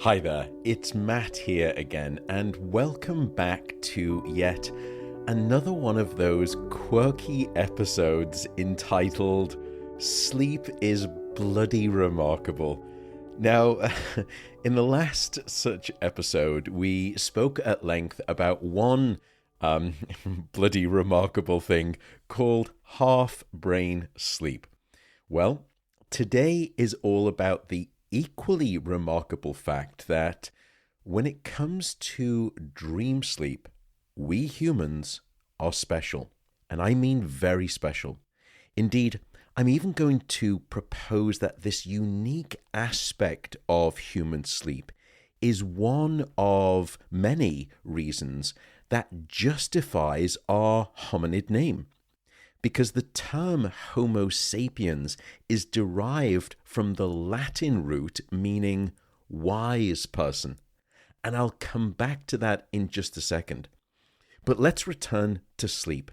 Hi there, it's Matt here again, and welcome back to yet another one of those quirky episodes entitled Sleep is Bloody Remarkable. Now, in the last such episode, we spoke at length about one bloody remarkable thing called half-brain sleep. Well, today is all about the equally remarkable fact that when it comes to dream sleep, we humans are special. And I mean very special. Indeed, I'm even going to propose that this unique aspect of human sleep is one of many reasons that justifies our hominid name. Because the term Homo sapiens is derived from the Latin root meaning wise person. And I'll come back to that in just a second. But let's return to sleep.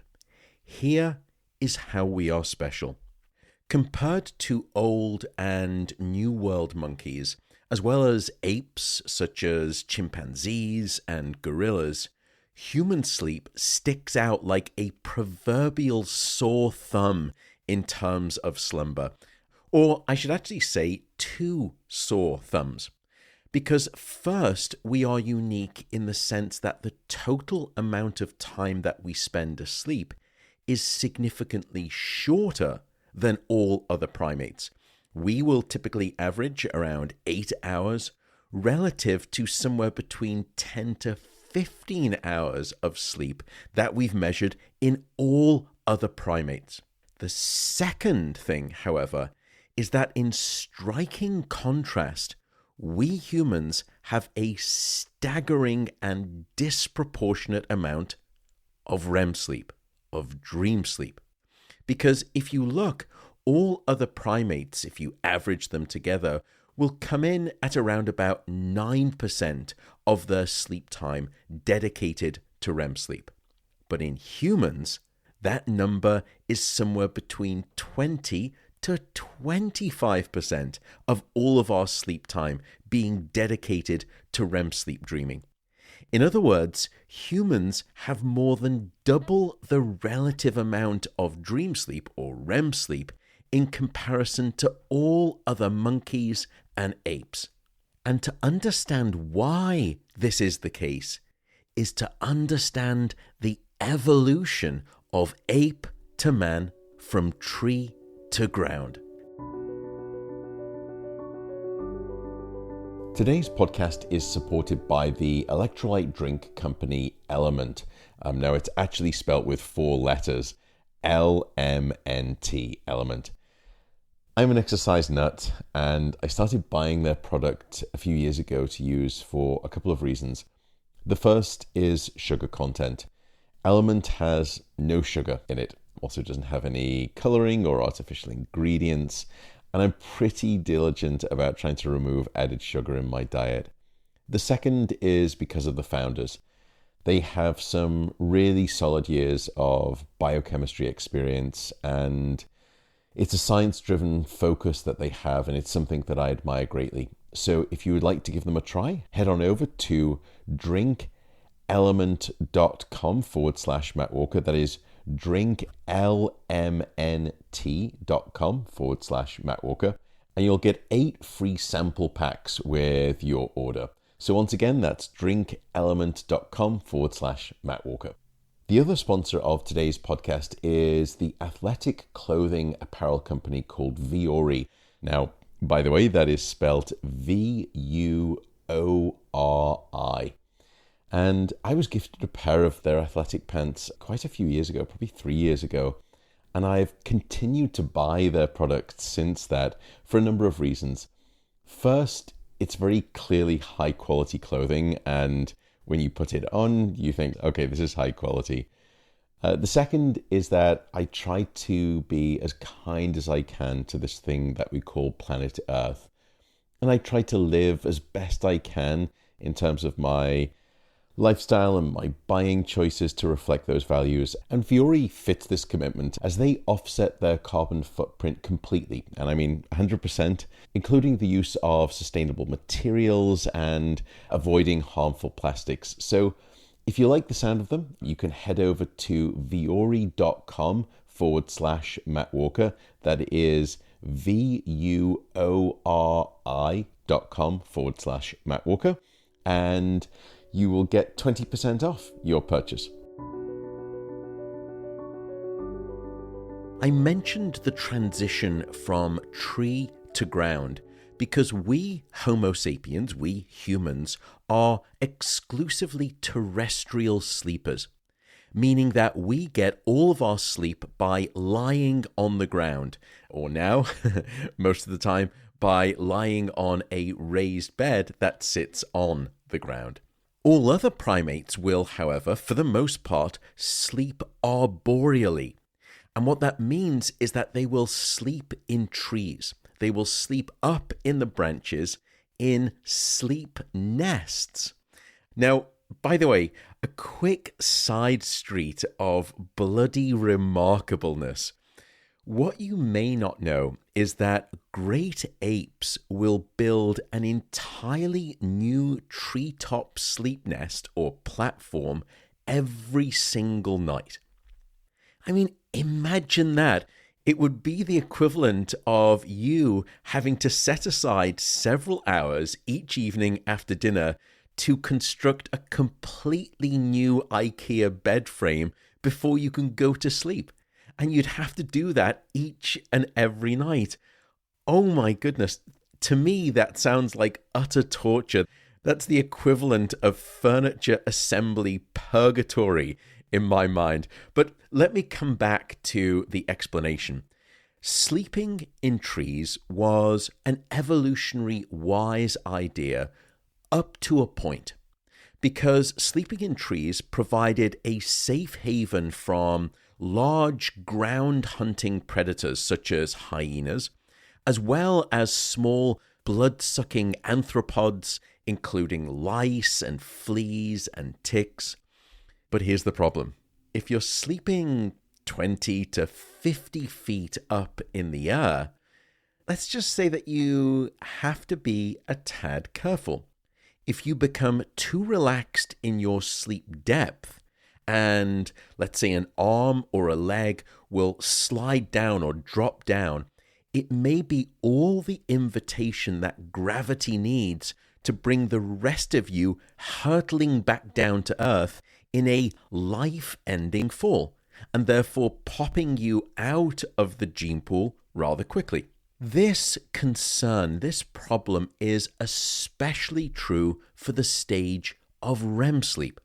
Here is how we are special. Compared to old and new world monkeys, as well as apes such as chimpanzees and gorillas, human sleep sticks out like a proverbial sore thumb in terms of slumber. Or I should actually say two sore thumbs. Because first, we are unique in the sense that the total amount of time that we spend asleep is significantly shorter than all other primates. We will typically average around 8 hours relative to somewhere between 10 to 15 hours of sleep that we've measured in all other primates. The second thing, however, is that in striking contrast, we humans have a staggering and disproportionate amount of REM sleep, of dream sleep. Because if you look, all other primates, if you average them together, will come in at around about 9% of their sleep time dedicated to REM sleep. But in humans, that number is somewhere between 20 to 25% of all of our sleep time being dedicated to REM sleep dreaming. In other words, humans have more than double the relative amount of dream sleep or REM sleep in comparison to all other monkeys and apes. And to understand why this is the case is to understand the evolution of ape to man from tree to ground. Today's podcast is supported by the electrolyte drink company Element. Now it's actually spelt with 4 letters, LMNT, Element. I'm an exercise nut, and I started buying their product a few years ago to use for a couple of reasons. The first is sugar content. Element has no sugar in it, also doesn't have any coloring or artificial ingredients, and I'm pretty diligent about trying to remove added sugar in my diet. The second is because of the founders. They have some really solid years of biochemistry experience, and it's a science-driven focus that they have, and it's something that I admire greatly. So if you would like to give them a try, head on over to drinkelement.com/Matt Walker. That is drinklmnt.com/Matt Walker. And you'll get 8 free sample packs with your order. So once again, that's drinkelement.com/Matt Walker. The other sponsor of today's podcast is the athletic clothing apparel company called Vuori. Now, by the way, that is spelled Vuori. And I was gifted a pair of their athletic pants quite a few years ago, probably 3 years ago. And I've continued to buy their products since that for a number of reasons. First, it's very clearly high quality clothing, and when you put it on, you think, okay, this is high quality. The second is that I try to be as kind as I can to this thing that we call planet Earth. And I try to live as best I can in terms of my lifestyle and my buying choices to reflect those values. And Vuori fits this commitment as they offset their carbon footprint completely. And I mean 100%, including the use of sustainable materials and avoiding harmful plastics. So if you like the sound of them, you can head over to vuori.com/Matt Walker. That is VUORI.com/Matt Walker. And you will get 20% off your purchase. I mentioned the transition from tree to ground because we Homo sapiens, we humans, are exclusively terrestrial sleepers, meaning that we get all of our sleep by lying on the ground, or now, most of the time, by lying on a raised bed that sits on the ground. All other primates will, however, for the most part, sleep arboreally. And what that means is that they will sleep in trees. They will sleep up in the branches in sleep nests. Now, by the way, a quick side street of bloody remarkableness. What you may not know is that great apes will build an entirely new treetop sleep nest or platform every single night. I mean, imagine that. It would be the equivalent of you having to set aside several hours each evening after dinner to construct a completely new IKEA bed frame before you can go to sleep. And you'd have to do that each and every night. Oh my goodness. To me, that sounds like utter torture. That's the equivalent of furniture assembly purgatory in my mind. But let me come back to the explanation. Sleeping in trees was an evolutionary wise idea up to a point, because sleeping in trees provided a safe haven from large ground-hunting predators such as hyenas, as well as small blood-sucking arthropods, including lice and fleas and ticks. But here's the problem. If you're sleeping 20 to 50 feet up in the air, let's just say that you have to be a tad careful. If you become too relaxed in your sleep depth, and let's say an arm or a leg will slide down or drop down, it may be all the invitation that gravity needs to bring the rest of you hurtling back down to earth in a life-ending fall, and therefore popping you out of the gene pool rather quickly. This concern, this problem is especially true for the stage of REM sleep.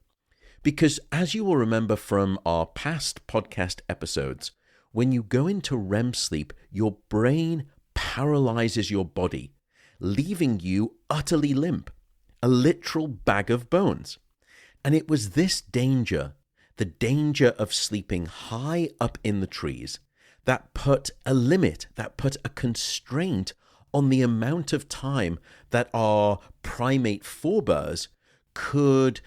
Because as you will remember from our past podcast episodes, when you go into REM sleep, your brain paralyzes your body, leaving you utterly limp, a literal bag of bones. And it was this danger, the danger of sleeping high up in the trees, that put a limit, that put a constraint on the amount of time that our primate forebears could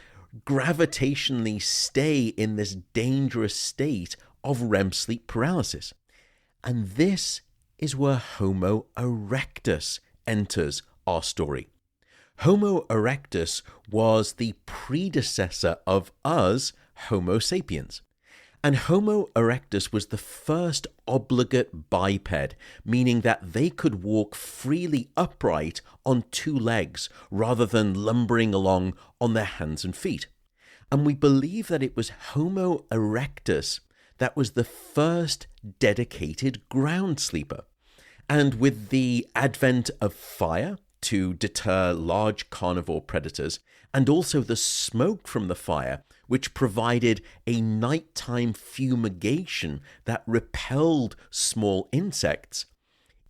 gravitationally stay in this dangerous state of REM sleep paralysis. And this is where Homo erectus enters our story. Homo erectus was the predecessor of us, Homo sapiens. And Homo erectus was the first obligate biped, meaning that they could walk freely upright on two legs rather than lumbering along on their hands and feet. And we believe that it was Homo erectus that was the first dedicated ground sleeper. And with the advent of fire to deter large carnivore predators, and also the smoke from the fire, which provided a nighttime fumigation that repelled small insects,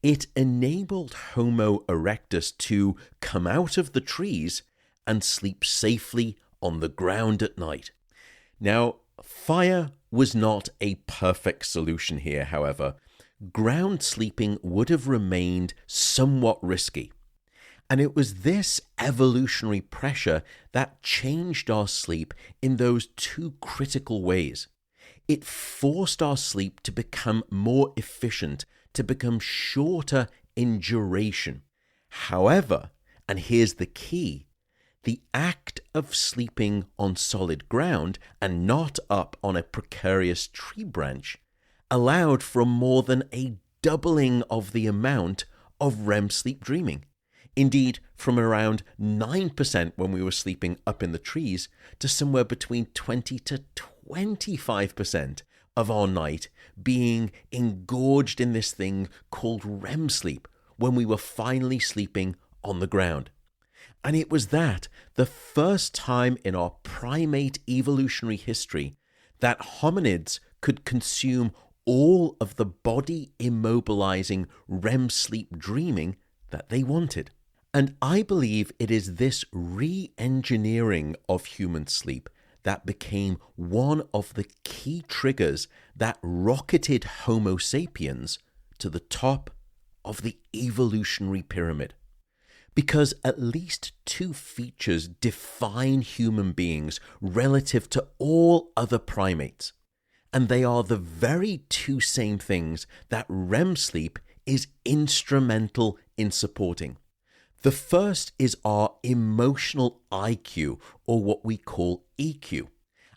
it enabled Homo erectus to come out of the trees and sleep safely on the ground at night. Now, fire was not a perfect solution here, however. Ground sleeping would have remained somewhat risky. And it was this evolutionary pressure that changed our sleep in those two critical ways. It forced our sleep to become more efficient, to become shorter in duration. However, and here's the key, the act of sleeping on solid ground and not up on a precarious tree branch allowed for more than a doubling of the amount of REM sleep dreaming. Indeed, from around 9% when we were sleeping up in the trees to somewhere between 20 to 25% of our night being engorged in this thing called REM sleep when we were finally sleeping on the ground. And it was that, the first time in our primate evolutionary history, that hominids could consume all of the body immobilizing REM sleep dreaming that they wanted. And I believe it is this re-engineering of human sleep that became one of the key triggers that rocketed Homo sapiens to the top of the evolutionary pyramid. Because at least two features define human beings relative to all other primates. And they are the very two same things that REM sleep is instrumental in supporting. The first is our emotional IQ, or what we call EQ.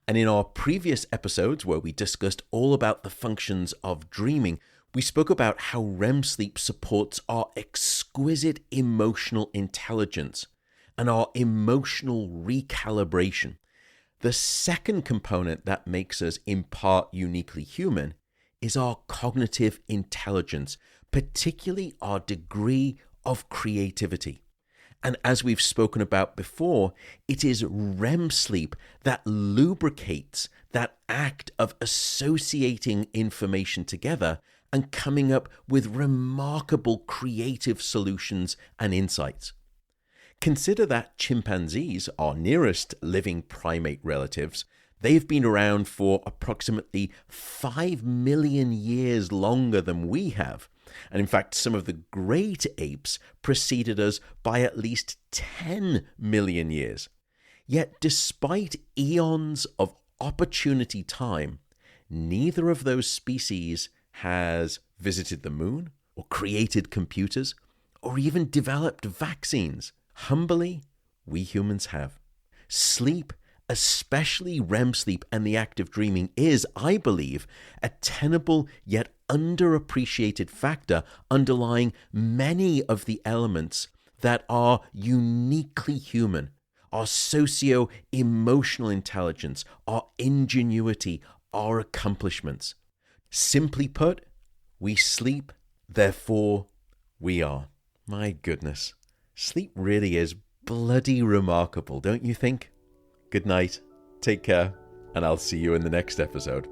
And in our previous episodes, where we discussed all about the functions of dreaming, we spoke about how REM sleep supports our exquisite emotional intelligence and our emotional recalibration. The second component that makes us in part uniquely human is our cognitive intelligence, particularly our degree of creativity. And as we've spoken about before, it is REM sleep that lubricates that act of associating information together and coming up with remarkable creative solutions and insights. Consider that chimpanzees, our nearest living primate relatives, they've been around for approximately 5 million years longer than we have. And in fact, some of the great apes preceded us by at least 10 million years. Yet despite eons of opportunity time, neither of those species has visited the moon or created computers or even developed vaccines. Humbly, we humans have. Sleep, especially REM sleep and the act of dreaming, is, I believe, a tenable yet underappreciated factor underlying many of the elements that are uniquely human. Our socio-emotional intelligence, our ingenuity, our accomplishments. Simply put, we sleep, therefore we are. My goodness, sleep really is bloody remarkable, don't you think? Good night, take care, and I'll see you in the next episode.